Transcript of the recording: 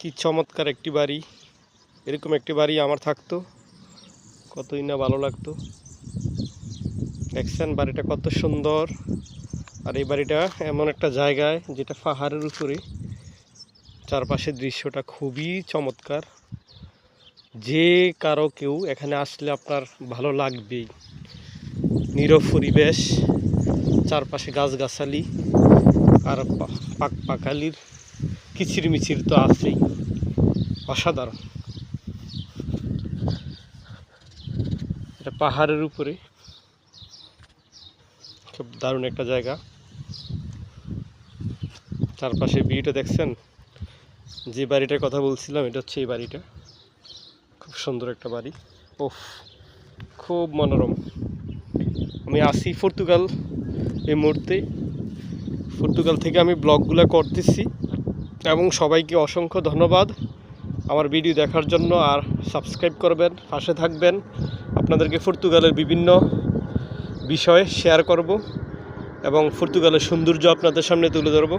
কি চমৎকার একটি বাড়ি। এরকম একটি বাড়ি আমার থাকতো, কতই না ভালো লাগতো। দেখছেন বাড়িটা কত সুন্দর। আর এই বাড়িটা এমন একটা জায়গায় যেটা পাহাড়ের উপরে, চারপাশের দৃশ্যটা খুবই চমৎকার। যে কারো কেউ এখানে আসলে আপনার ভালো লাগবেই। নীরব পরিবেশ, চারপাশে গাছগাছালি আর পাকালির কিচিরমিচির তো আছেই, অসাধারণ। এটা পাহাড়ের উপরে, খুব দারুণ একটা জায়গা। চারপাশে ভিউটা দেখছেন। যে বাড়িটার কথা বলছিলাম এটা হচ্ছে এই বাড়িটা। খুব সুন্দর একটা বাড়ি, ওফ, খুব মনোরম। আমি আসি পর্তুগাল এই মুহূর্তে। পর্তুগাল থেকে আমি ব্লগগুলো করতেছি এবং সবাইকে অসংখ্য ধন্যবাদ আমার ভিডিও দেখার জন্য। আর সাবস্ক্রাইব করবেন, পাশে থাকবেন। আপনাদেরকে পর্তুগালের বিভিন্ন বিষয় শেয়ার করব এবং পর্তুগালের সৌন্দর্য আপনাদের সামনে তুলে ধরব।